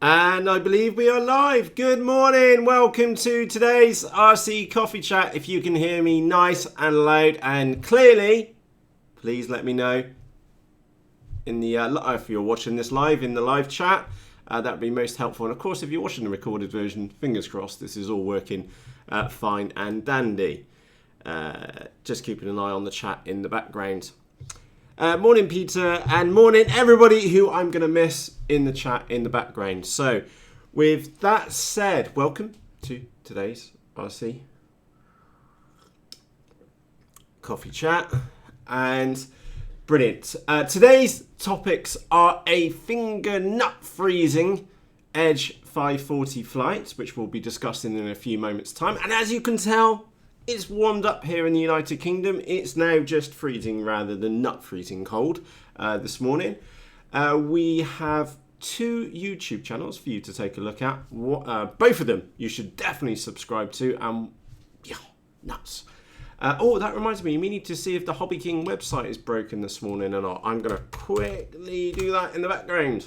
And I believe we are live. Good morning. Welcome to today's RC Coffee Chat. If you can hear me nice and loud and clearly, please let me know in the if you're watching this live in the live chat. That would be most helpful. And of course, if you're watching the recorded version, fingers crossed, this is all working fine and dandy. Just keeping an eye on the chat in the background. Morning, Peter, and morning, everybody who I'm going to miss in the chat in the background. So, with that said, welcome to today's RC Coffee Chat. And brilliant. Today's topics are a finger nut freezing Edge 540 flight, which we'll be discussing in a few moments' time. And as you can tell, it's warmed up here in the United Kingdom. It's now just freezing rather than nut freezing cold this morning. We have two YouTube channels for you to take a look at. Both of them you should definitely subscribe to. Yeah, nuts. Oh, that reminds me, you need to see if the Hobby King website is broken this morning or not. I'm going to quickly do that in the background.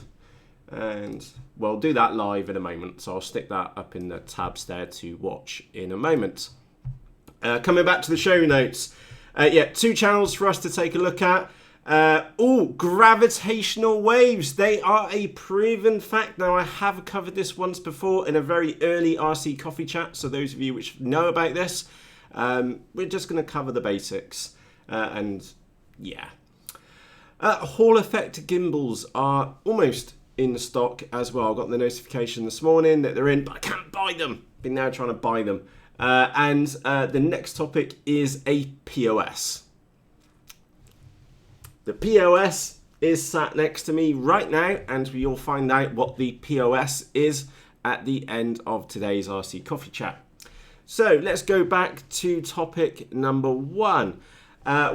And we'll do that live in a moment. So I'll stick that up in the tabs there to watch in a moment. Coming back to the show notes, two channels for us to take a look at. Gravitational waves. They are a proven fact. Now, I have covered this once before in a very early RC Coffee Chat. So those of you which know about this, we're just going to cover the basics. Hall effect gimbals are almost in stock as well. I got the notification this morning that they're in, but I can't buy them. Been now trying to buy them. The next topic is a POS. The POS is sat next to me right now, and you'll find out what the POS is at the end of today's RC Coffee Chat. So let's go back to topic number one,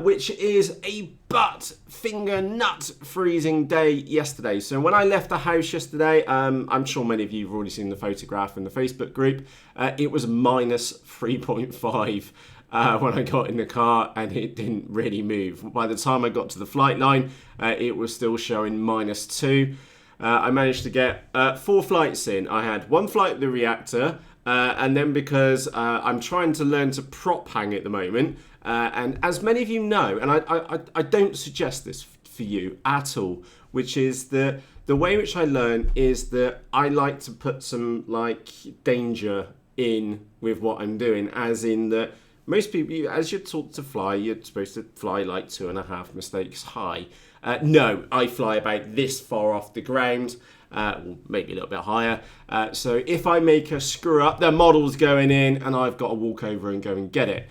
which is a butt finger nut freezing day yesterday. So when I left the house yesterday, I'm sure many of you have already seen the photograph in the Facebook group. It was minus 3.5 when I got in the car, and it didn't really move. By the time I got to the flight line, it was still showing minus 2. I managed to get 4 flights in. I had one flight with the reactor, and then because I'm trying to learn to prop hang at the moment, and as many of you know, and I don't suggest this for you at all, which is the way which I learn is that I like to put some danger in with what I'm doing, as in that most people, as you're taught to fly, you're supposed to fly 2.5 mistakes high. No, I fly about this far off the ground, maybe a little bit higher. So if I make a screw up, the model's going in and I've got to walk over and go and get it.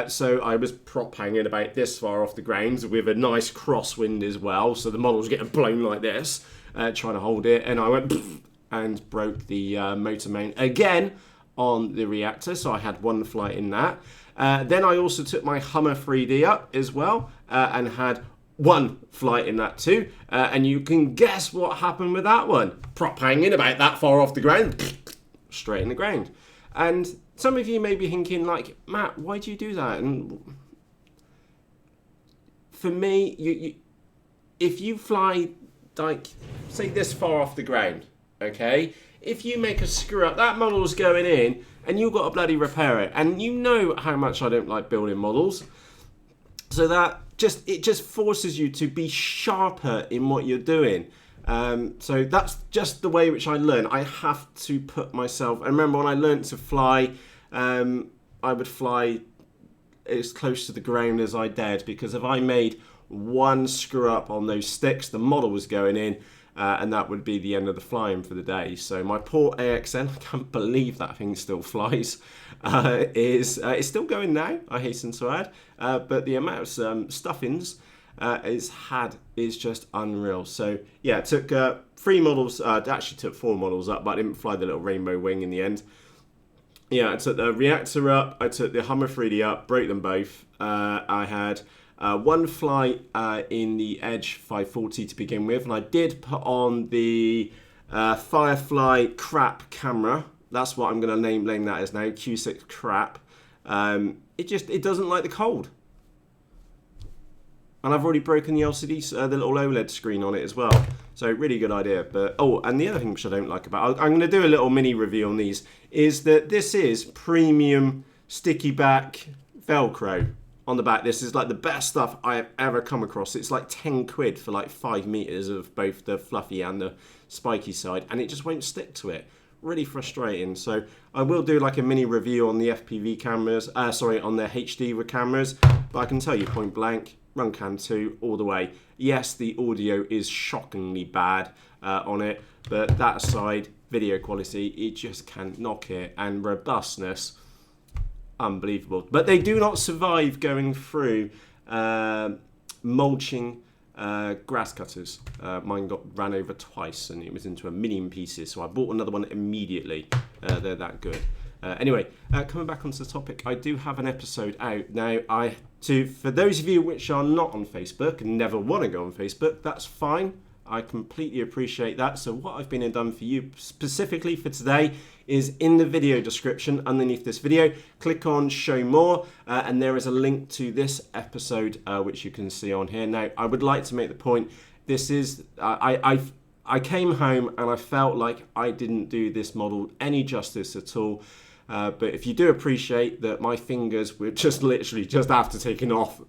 So I was prop hanging about this far off the ground with a nice crosswind as well. So the model's getting blown like this, trying to hold it. And I went and broke the motor mount again on the reactor. So I had one flight in that. Then I also took my Hummer 3D up as well and had one flight in that too. And you can guess what happened with that one. Prop hanging about that far off the ground, straight in the ground. And some of you may be thinking, Matt, why do you do that? And for me, if you fly, say this far off the ground, okay? If you make a screw up, that model's going in, and you've got to bloody repair it. And you know how much I don't like building models. So that it just forces you to be sharper in what you're doing. So that's just the way which I learn. I have to put myself... I remember when I learned to fly, I would fly as close to the ground as I dared, because if I made one screw up on those sticks, the model was going in, and that would be the end of the flying for the day. So my poor AXN, I can't believe that thing still flies, is still going now, I hasten to add, but the amount of stuffings is just unreal. So yeah, it took 3 models, actually took 4 models up, but I didn't fly the little rainbow wing in the end. Yeah, I took the reactor up, I took the Hummer 3D up, broke them both. I had one flight in the Edge 540 to begin with, and I did put on the Firefly crap camera. That's what I'm going to name that as now, Q6 crap. It doesn't like the cold. And I've already broken the LCD, the little OLED screen on it as well. So really good idea. But and the other thing which I don't like about, I'm going to do a little mini review on these, is that this is premium sticky back Velcro on the back. This is like the best stuff I have ever come across. It's like 10 quid for like 5 meters of both the fluffy and the spiky side, and it just won't stick to it. Really frustrating. So I will do like a mini review on the FPV cameras, on the HD cameras, but I can tell you point blank, Runcam 2 all the way. Yes, the audio is shockingly bad on it, but that aside, video quality, it just can knock it, and robustness, unbelievable. But they do not survive going through mulching grass cutters. Mine ran over twice and it was into a million pieces, so I bought another one immediately. They're that good. Anyway, coming back onto the topic, I do have an episode out now. For those of you which are not on Facebook and never want to go on Facebook, that's fine. I completely appreciate that. So what I've been and done for you specifically for today is in the video description underneath this video, click on show more, and there is a link to this episode which you can see on here. Now, I would like to make the point, this is, I came home and I felt like I didn't do this model any justice at all. But if you do appreciate that my fingers were just literally just after taking off,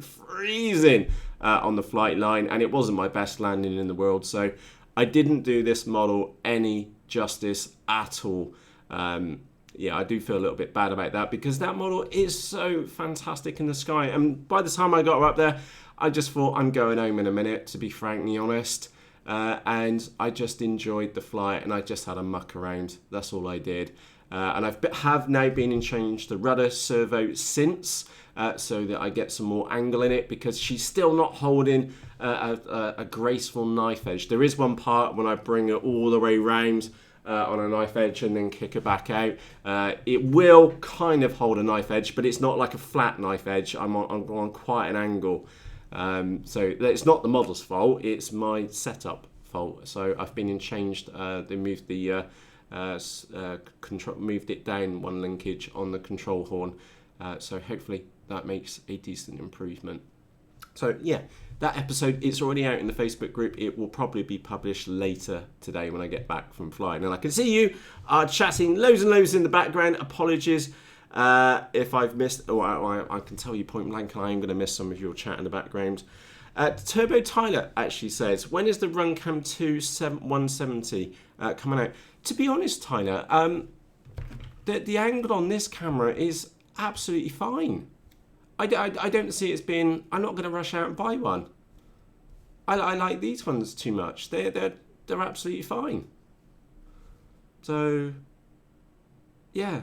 freezing on the flight line, and it wasn't my best landing in the world, so I didn't do this model any justice at all. Yeah, I do feel a little bit bad about that because that model is so fantastic in the sky, and by the time I got her up there, I just thought I'm going home in a minute, to be frankly honest. And I just enjoyed the flight, and I just had a muck around. That's all I did. And have now been and changed the rudder servo since, so that I get some more angle in it, because she's still not holding a graceful knife edge. There is one part when I bring her all the way round on a knife edge and then kick her back out. It will kind of hold a knife edge, but it's not like a flat knife edge. I'm on quite an angle. So it's not the model's fault, it's my setup fault. So I've been and changed, they moved the moved it down one linkage on the control horn, so hopefully that makes a decent improvement. So yeah, that episode, it's already out in the Facebook group. It will probably be published later today when I get back from flying, and I can see you are chatting loads and loads in the background. Apologies if I've missed, I can tell you point blank I am going to miss some of your chat in the background. Turbo Tyler actually says, when is the Runcam 2 170 coming out? To be honest, Tyler, the angle on this camera is absolutely fine. I don't see it as being, I'm not going to rush out and buy one. I like these ones too much. They're absolutely fine. So, yeah,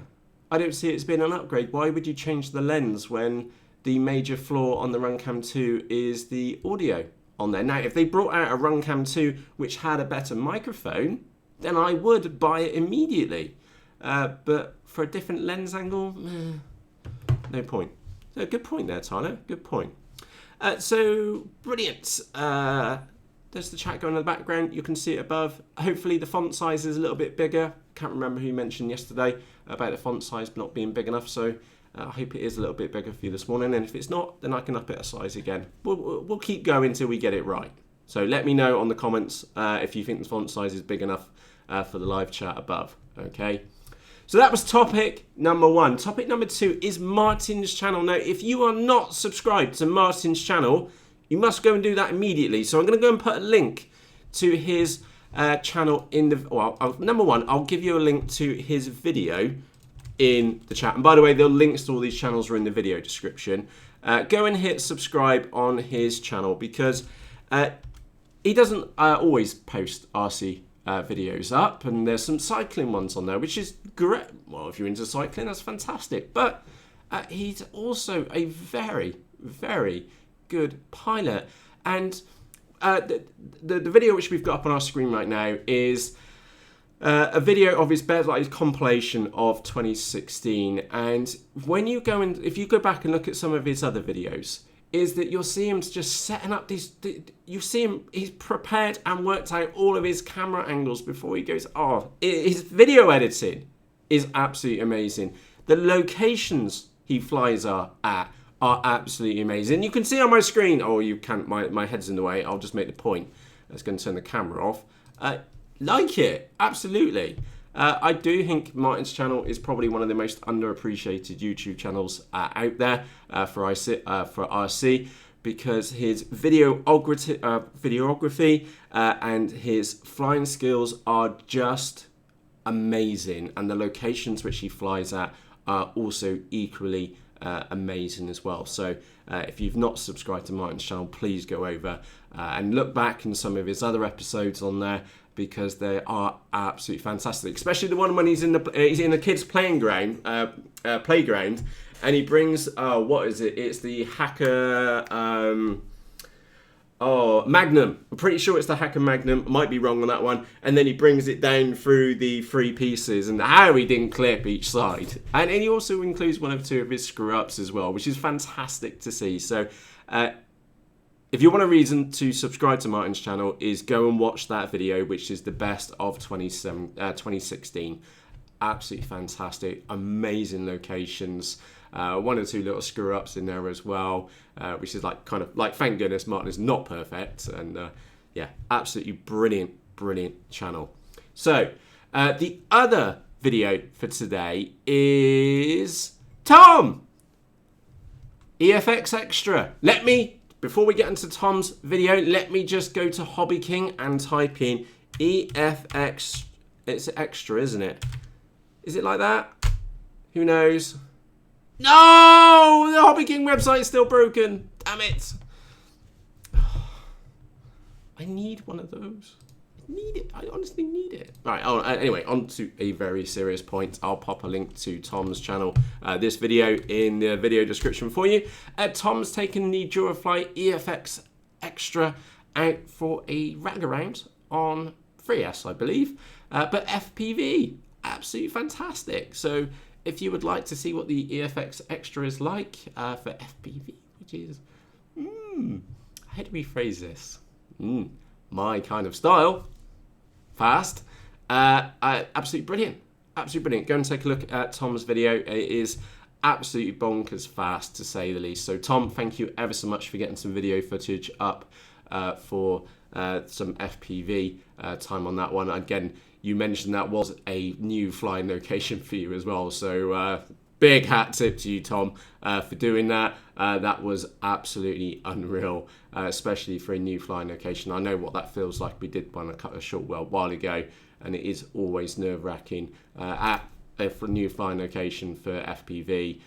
I don't see it as being an upgrade. Why would you change the lens when the major flaw on the Runcam 2 is the audio on there? Now, if they brought out a Runcam 2 which had a better microphone, then I would buy it immediately. But for a different lens angle, no point. So good point there, Tyler. Good point. So brilliant. There's the chat going in the background. You can see it above. Hopefully the font size is a little bit bigger. Can't remember who mentioned yesterday about the font size not being big enough. So I hope it is a little bit bigger for you this morning. And if it's not, then I can up it a size again. We'll keep going till we get it right. So let me know on the comments if you think the font size is big enough for the live chat above. Okay. So that was topic number 1. Topic number 2 is Martin's channel. Now, if you are not subscribed to Martin's channel, you must go and do that immediately. So I'm going to go and put a link to his channel in the... Well, number 1, I'll give you a link to his video in the chat. And by the way, the links to all these channels are in the video description. Go and hit subscribe on his channel, because he doesn't always post RC videos up, and there's some cycling ones on there, which is great. Well, if you're into cycling, that's fantastic. But he's also a very, very good pilot. And the video which we've got up on our screen right now is a video of his his compilation of 2016. And when you go and if you go back and look at some of his other videos, is that you'll see him just setting up these, you see him, he's prepared and worked out all of his camera angles before he goes off. His video editing is absolutely amazing. The locations he flies at are absolutely amazing. You can see on my screen, you can't, my head's in the way, I'll just make the point. That's going to turn the camera off. Like it, absolutely. I do think Martin's channel is probably one of the most underappreciated YouTube channels out there for RC, because his videography and his flying skills are just amazing, and the locations which he flies at are also equally amazing as well. So if you've not subscribed to Martin's channel, please go over and look back in some of his other episodes on there, because they are absolutely fantastic. Especially the one when he's in the kids' playground, and he brings what is it? It's the Hacker Magnum. I'm pretty sure it's the Hacker Magnum. I might be wrong on that one. And then he brings it down through the 3 pieces, and how he didn't clip each side. And he also includes 1 or 2 of his screw-ups as well, which is fantastic to see. So if you want a reason to subscribe to Martin's channel, is go and watch that video, which is the best of 2016. Absolutely fantastic, amazing locations. 1 or 2 little screw-ups in there as well, which is kind of like, thank goodness Martin is not perfect. And yeah, absolutely brilliant channel. So the other video for today is Tom, EFXtra. Before we get into Tom's video, let me just go to Hobby King and type in EFX. It's extra, isn't it? Is it like that? Who knows? No! The Hobby King website is still broken. Damn it. I need one of those. I need it. I honestly need it. Right, anyway, on to a very serious point. I'll pop a link to Tom's channel, this video, in the video description for you. Tom's taken the Durafly EFXtra out for a rag around on 3S, I believe. But FPV, absolutely fantastic. So if you would like to see what the EFXtra is like for FPV, which is, how do we phrase this? My kind of style. Fast. Absolutely brilliant. Absolutely brilliant. Go and take a look at Tom's video. It is absolutely bonkers fast, to say the least. So Tom, thank you ever so much for getting some video footage up for some FPV time on that one. Again, you mentioned that was a new flying location for you as well. So big hat tip to you, Tom, for doing that. That was absolutely unreal, especially for a new flying location. I know what that feels like. We did one a short while ago, and it is always nerve-wracking at a new flying location for FPV.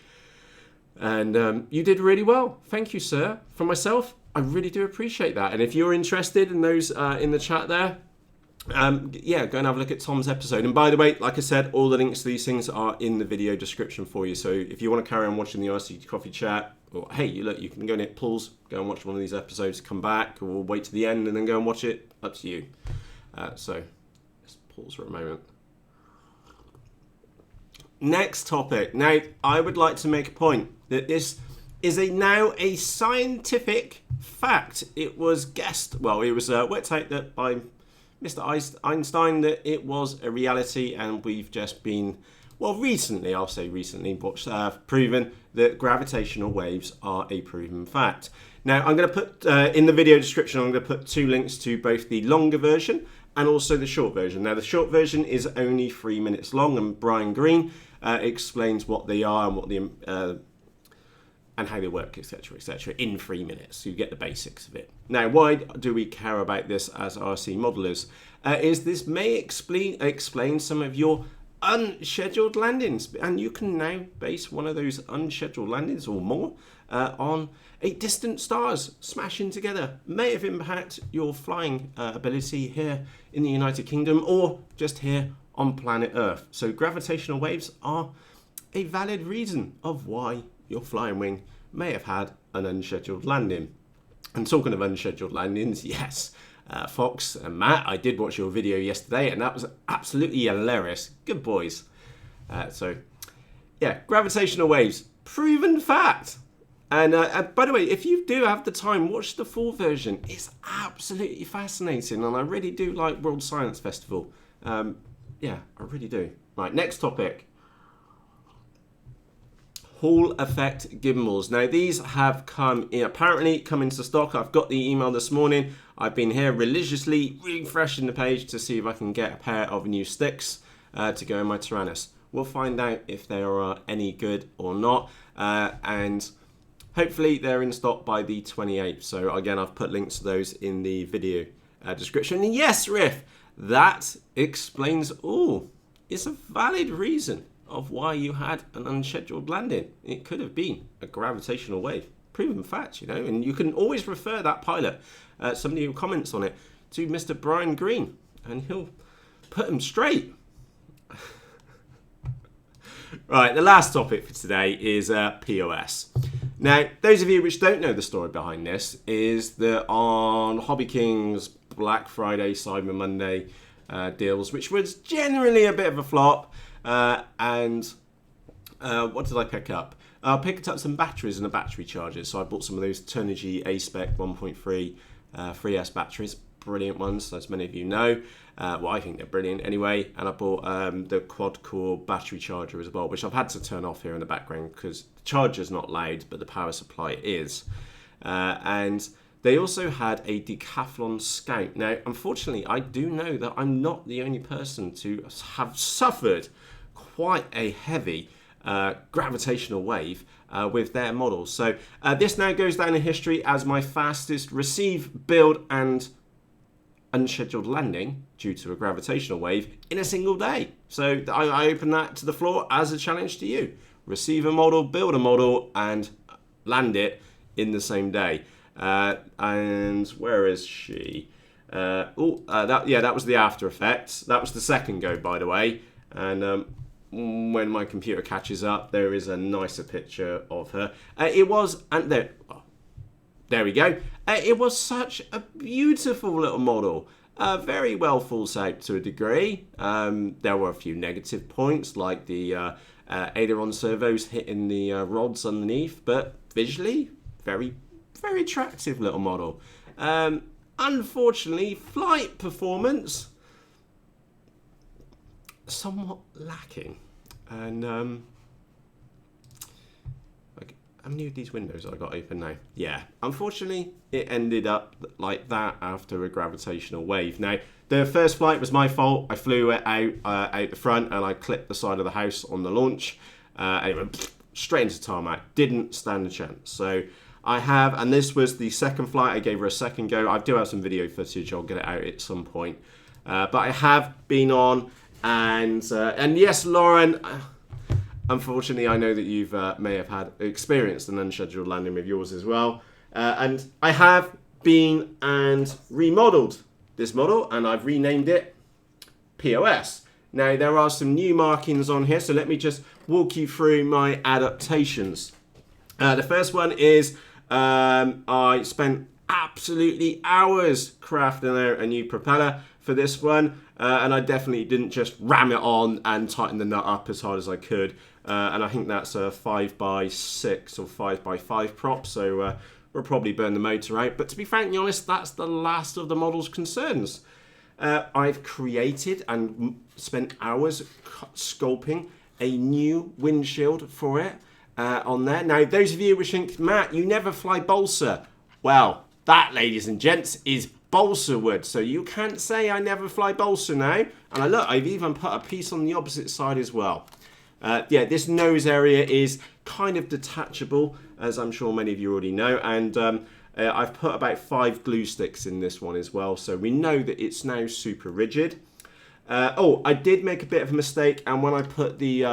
And you did really well. Thank you, sir. For myself, I really do appreciate that. And if you're interested in those in the chat there, yeah, go and have a look at Tom's episode. And by the way, like I said, all the links to these things are in the video description for you. So if you want to carry on watching the RC Coffee Chat, or hey, you can go and hit pause, go and watch one of these episodes, come back, or wait to the end and then go and watch it. Up to you. So let's pause for a moment. Next topic. Now, I would like to make a point that this is now a scientific fact. It was worked out that by Mr. Einstein that it was a reality, and we've just been, recently, proven that gravitational waves are a proven fact. Now, I'm going to put, in the video description, I'm going to put 2 links to both the longer version and also the short version. Now, the short version is only 3 minutes long, and Brian Greene explains what they are and what and how they work, etc., in 3 minutes. So you get the basics of it. Now, why do we care about this as RC modelers? Is this may explain some of your unscheduled landings, and you can now base one of those unscheduled landings or more on a distant stars smashing together. May have impacted your flying ability here in the United Kingdom or just here on planet Earth. So gravitational waves are a valid reason of why your flying wing may have had an unscheduled landing. And talking of unscheduled landings, yes, Fox and Matt, I did watch your video yesterday, and that was absolutely hilarious. Good boys. So, yeah, gravitational waves, proven fact. And by the way, if you do have the time, watch the full version. It's absolutely fascinating, and I really do like World Science Festival. Yeah, I really do. Right, next topic. Hall effect gimbals. Now these have apparently come into stock. I've got the email this morning. I've been here religiously refreshing the page to see if I can get a pair of new sticks to go in my Taranis. We'll find out if they are any good or not, and hopefully they're in stock by the 28th. So again, I've put links to those in the video description. And yes, Riff, that explains all. It's a valid reason of why you had an unscheduled landing. It could have been a gravitational wave. Proven fact, you know, and you can always refer that pilot, somebody who comments on it, to Mr. Brian Green, and he'll put him straight. Right, the last topic for today is POS. Now, those of you which don't know the story behind this is that on Hobby King's Black Friday, Cyber Monday deals, which was generally a bit of a flop, and what did I pick up? I picked up some batteries and a battery charger. So I bought some of those Turnigy A-Spec 1.3 3S batteries. Brilliant ones, as many of you know. Well, I think they're brilliant anyway. And I bought the quad-core battery charger as well, which I've had to turn off here in the background because the charger's not loud, but the power supply is. And they also had a Decathlon Scout. Now, unfortunately, I do know that I'm not the only person to have suffered quite a heavy gravitational wave with their models. So this now goes down in history as my fastest receive, build, and unscheduled landing due to a gravitational wave in a single day. So I open that to the floor as a challenge to you. Receive a model, build a model, and land it in the same day. And where is she? That was the After Effects. That was the second go, by the way. And when my computer catches up, there is a nicer picture of her. There we go. It was such a beautiful little model. Very well full shape to a degree. There were a few negative points, like the aileron servos hitting the rods underneath, but visually, very, very attractive little model. Unfortunately, flight performance somewhat lacking. And how many of these windows I got open now? Yeah, unfortunately, it ended up like that after a gravitational wave. Now, the first flight was my fault. I flew it out the front and I clipped the side of the house on the launch. And it went straight into tarmac. Didn't stand a chance. So I have, and this was the second flight. I gave her a second go. I do have some video footage. I'll get it out at some point. But I have been on, and yes, Lauren. Unfortunately, I know that you've may have had experienced an unscheduled landing with yours as well. And I have been and remodeled this model, and I've renamed it POS. Now, there are some new markings on here, so let me just walk you through my adaptations. The first one is I spent absolutely hours crafting out a new propeller for this one, and I definitely didn't just ram it on and tighten the nut up as hard as I could. And I think that's a 5x6 or 5x5 prop, so we'll probably burn the motor out. But to be frankly honest, that's the last of the model's concerns. I've created and spent hours sculpting a new windshield for it on there. Now, those of you who think, Matt, you never fly balsa. Well, that, ladies and gents, is balsa wood. So you can't say I never fly balsa now. And I've even put a piece on the opposite side as well. This nose area is kind of detachable, as I'm sure many of you already know, and I've put about 5 glue sticks in this one as well, so we know that it's now super rigid. I did make a bit of a mistake, and when I put the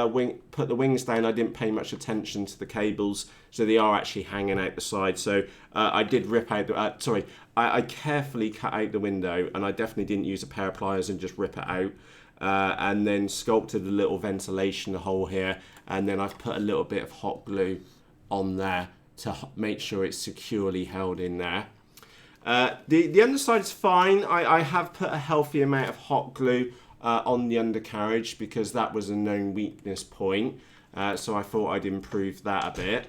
wings down, I didn't pay much attention to the cables, so they are actually hanging out the side. So I did rip out the. I carefully cut out the window, and I definitely didn't use a pair of pliers and just rip it out. And then sculpted a little ventilation hole here, and then I've put a little bit of hot glue on there to make sure it's securely held in there. The underside is fine. I have put a healthy amount of hot glue on the undercarriage because that was a known weakness point, so I thought I'd improve that a bit.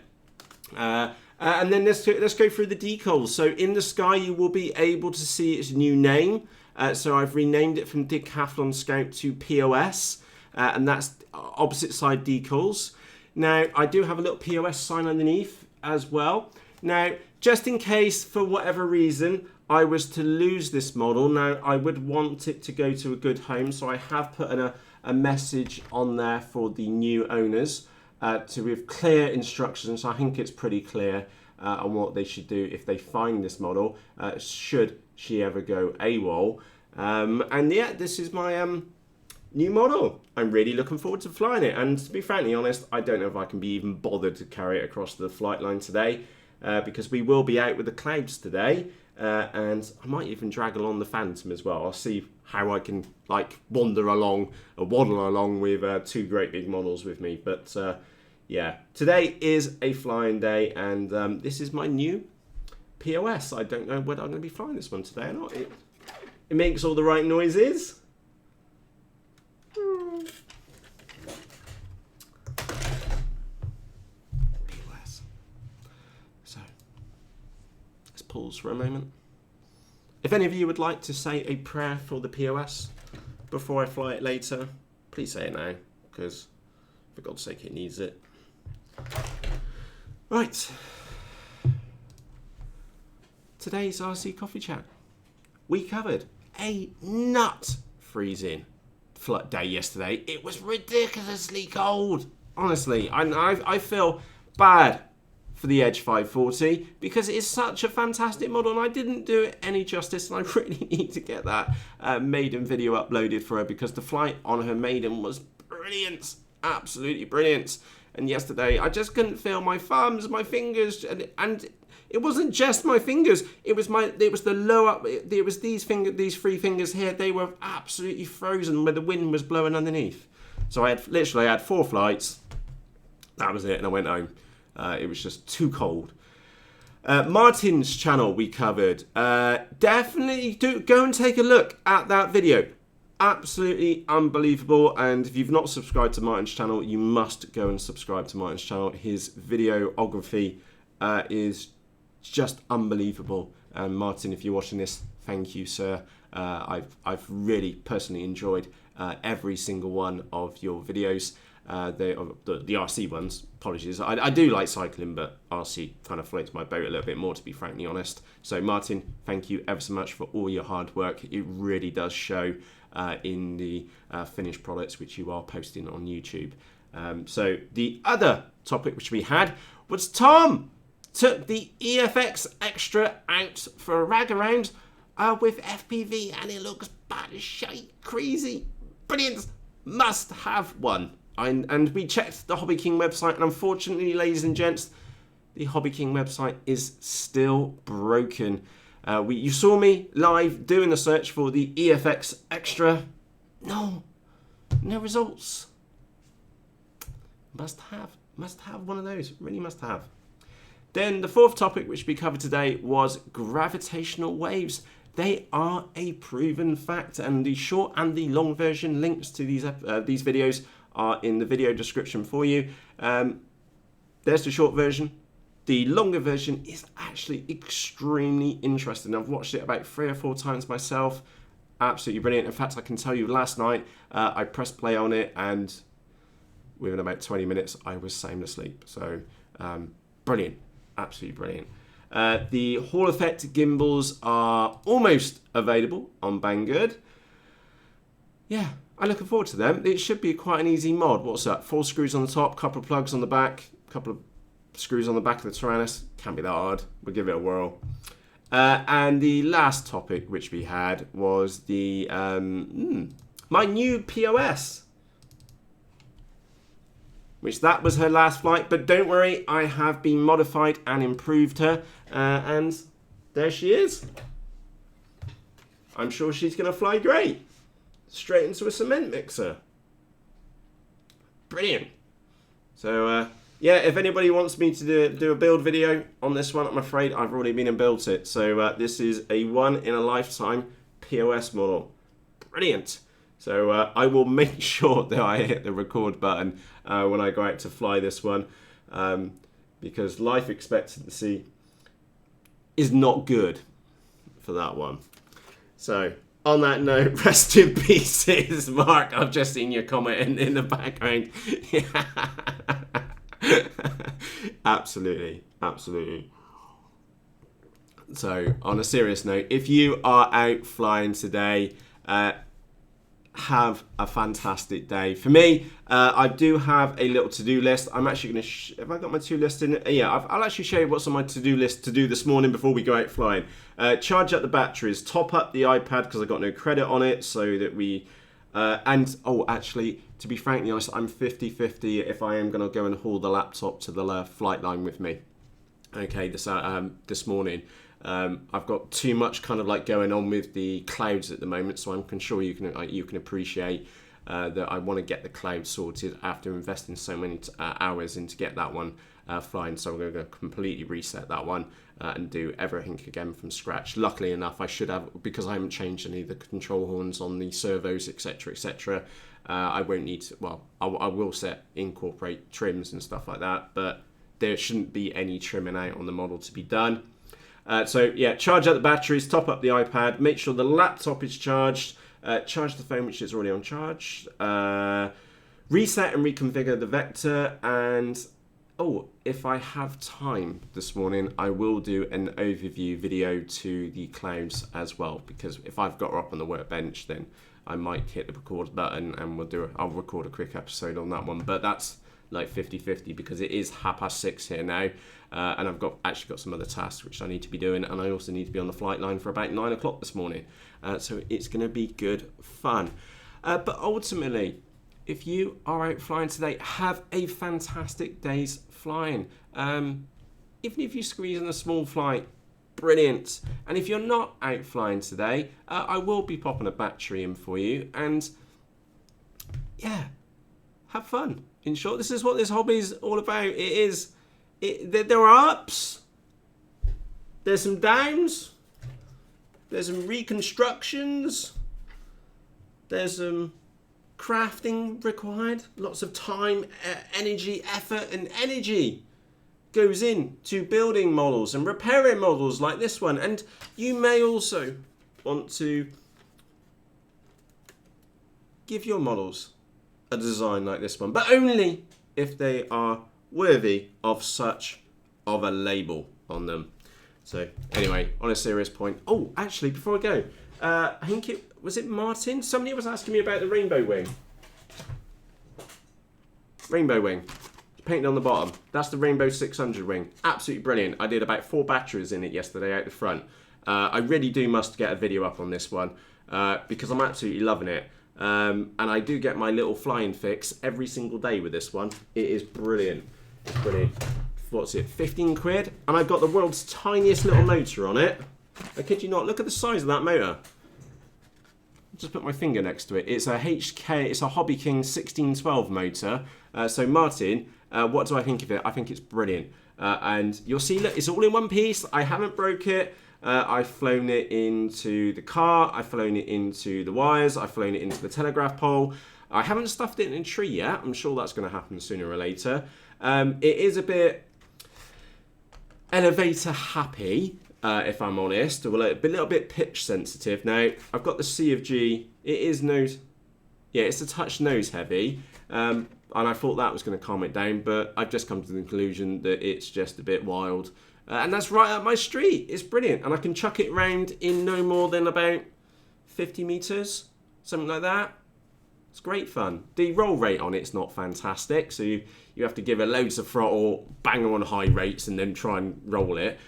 And then let's go through the decals. So in the sky you will be able to see its new name. So I've renamed it from Decathlon Scout to POS, and that's opposite side decals. Now, I do have a little POS sign underneath as well. Now, just in case, for whatever reason, I was to lose this model, now I would want it to go to a good home, so I have put a message on there for the new owners with clear instructions. I think it's pretty clear on what they should do if they find this model, should she ever go AWOL. And yeah, this is my new model. I'm really looking forward to flying it, and to be frankly honest, I don't know if I can be even bothered to carry it across the flight line today, because we will be out with the clouds today, and I might even drag along the Phantom as well. I'll see how I can like waddle along with two great big models with me. But yeah, today is a flying day, and this is my new POS. I don't know whether I'm going to be flying this one today or not. It makes all the right noises. POS. So let's pause for a moment. If any of you would like to say a prayer for the POS before I fly it later, please say it now, because for God's sake it needs it. Right. Today's RC Coffee Chat. We covered a nut freezing flight day yesterday. It was ridiculously cold. Honestly, I feel bad for the Edge 540 because it is such a fantastic model, and I didn't do it any justice, and I really need to get that maiden video uploaded for her, because the flight on her maiden was brilliant, absolutely brilliant. And yesterday I just couldn't feel my thumbs, my fingers, and it wasn't just my fingers. It was the lower. It was these three fingers here. They were absolutely frozen where the wind was blowing underneath. So I had 4 flights. That was it, and I went home. It was just too cold. Martin's channel we covered. Definitely go and take a look at that video. Absolutely unbelievable. And if you've not subscribed to Martin's channel, you must go and subscribe to Martin's channel. His videography is just unbelievable. And Martin, if you're watching this, thank you, sir. I've really personally enjoyed every single one of your videos. The RC ones, apologies. I do like cycling, but RC kind of floats my boat a little bit more, to be frankly honest. So Martin, thank you ever so much for all your hard work. It really does show in the finished products which you are posting on YouTube. So the other topic which we had was Tom took the EFXtra out for a rag around with FPV, and it looks bad as shite, crazy, brilliant, must have one. And we checked the Hobby King website, and unfortunately, ladies and gents, the Hobby King website is still broken. You saw me live doing the search for the EFXtra. No results. Must have one of those. Really must have. Then the fourth topic which we covered today was gravitational waves. They are a proven fact, and the short and the long version links to these videos are in the video description for you. There's the short version. The longer version is actually extremely interesting. I've watched it about 3 or 4 times myself. Absolutely brilliant. In fact, I can tell you last night, I pressed play on it, and within about 20 minutes, I was sound asleep. So, brilliant. Absolutely brilliant. The Hall Effect gimbals are almost available on Banggood. Yeah, I'm looking forward to them. It should be quite an easy mod. What's that? 4 screws on the top, couple of plugs on the back, couple of screws on the back of the Taranis. Can't be that hard. We'll give it a whirl. And the last topic which we had was the my new POS. Which that was her last flight, but don't worry, I have been modified and improved her, and there she is. I'm sure she's going to fly great. Straight into a cement mixer. Brilliant. So, yeah, if anybody wants me to do a build video on this one, I'm afraid I've already been and built it. So this is a one-in-a-lifetime POS model. Brilliant. So I will make sure that I hit the record button when I go out to fly this one, because life expectancy is not good for that one. So on that note, rest in pieces, Mark. I've just seen your comment in the background. Absolutely, absolutely. So, on a serious note, if you are out flying today, have a fantastic day. For me, I do have a little to-do list. I'm actually going to... have I got my to-do list in it? Yeah, I'll actually show you what's on my to-do list to do this morning before we go out flying. Charge up the batteries, top up the iPad because I got no credit on it, so that we... actually, to be frankly honest, I'm 50-50 if I am going to go and haul the laptop to the flight line with me. Okay, this morning. I've got too much kind of like going on with the clouds at the moment, so I'm sure you can appreciate that I want to get the cloud sorted after investing so many hours in to get that one flying. So I'm going to completely reset that one and do everything again from scratch. Luckily enough, I should have, because I haven't changed any of the control horns on the servos, etc., etc. I won't need to. Well, I will incorporate trims and stuff like that, but there shouldn't be any trimming out on the model to be done. So yeah, charge up the batteries, top up the iPad, make sure the laptop is charged, charge the phone which is already on charge, reset and reconfigure the vector, and if I have time this morning, I will do an overview video to the clouds as well, because if I've got her up on the workbench, then I might hit the record button and I'll record a quick episode on that one, but that's like 50-50 because it is 6:30 here now, and I've actually got some other tasks which I need to be doing, and I also need to be on the flight line for about 9 o'clock this morning, so it's going to be good fun. But ultimately, if you are out flying today, have a fantastic day's flying. Even if you squeeze in a small flight, brilliant. And if you're not out flying today, I will be popping a battery in for you, and yeah, have fun. In short, this is what this hobby is all about. There are ups, there's some downs, there's some reconstructions, there's some crafting required. Lots of time, energy, effort, and energy goes into building models and repairing models like this one. And you may also want to give your models a design like this one, but only if they are worthy of such of a label on them. So anyway, on a serious point, actually before I go, I think was it Martin? Somebody was asking me about the rainbow wing. Rainbow wing, painted on the bottom. That's the Rainbow 600 wing. Absolutely brilliant. I did about 4 batteries in it yesterday out the front. I really must get a video up on this one because I'm absolutely loving it. And I do get my little flying fix every single day with this one. It is brilliant. It's brilliant. What's it, 15 quid? And I've got the world's tiniest little motor on it. I kid you not, look at the size of that motor. Just put my finger next to it. It's a it's a Hobby King 1612 motor. So Martin, what do I think of it? I think it's brilliant. And you'll see, look, it's all in one piece. I haven't broke it. I've flown it into the car. I've flown it into the wires. I've flown it into the telegraph pole. I haven't stuffed it in a tree yet. I'm sure that's going to happen sooner or later. It is a bit elevator happy, if I'm honest, a little bit pitch sensitive. Now, I've got the C of G. It is it's a touch nose heavy. And I thought that was going to calm it down, but I've just come to the conclusion that it's just a bit wild. And that's right up my street. It's brilliant. And I can chuck it around in no more than about 50 meters, something like that. It's great fun. The roll rate on it's not fantastic, so you have to give it loads of throttle, bang on high rates, and then try and roll it.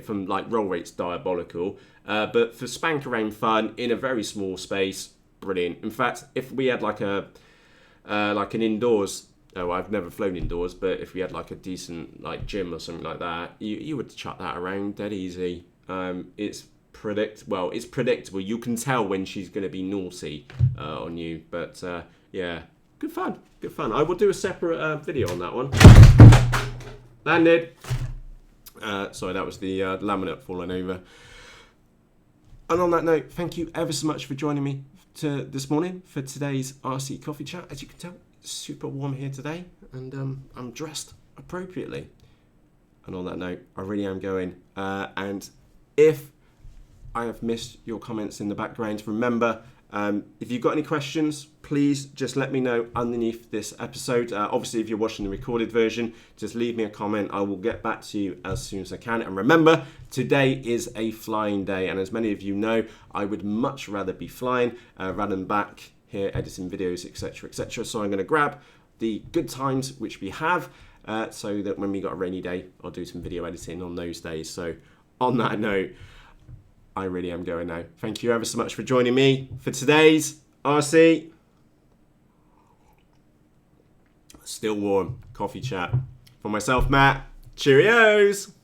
From like roll rates diabolical, but for spank around fun in a very small space, brilliant. In fact, if we had like an indoors, I've never flown indoors, but if we had like a decent like gym or something like that, you would chuck that around dead easy. It's predictable. You can tell when she's going to be naughty on you, but yeah, good fun. I will do a separate video on that one. Landed. Sorry, that was the laminate falling over. And on that note, thank you ever so much for joining me this morning for today's RC Coffee Chat. As you can tell, it's super warm here today, and I'm dressed appropriately. And on that note, I really am going. And if I have missed your comments in the background, remember, If you've got any questions, please just let me know underneath this episode. Obviously, if you're watching the recorded version, just leave me a comment. I will get back to you as soon as I can. And remember, today is a flying day. And as many of you know, I would much rather be flying rather than back here editing videos, etc., etc. So I'm going to grab the good times which we have so that when we got a rainy day, I'll do some video editing on those days. So on that note, I really am going now. Thank you ever so much for joining me for today's RC Still Warm Coffee Chat. For myself, Matt, cheerios!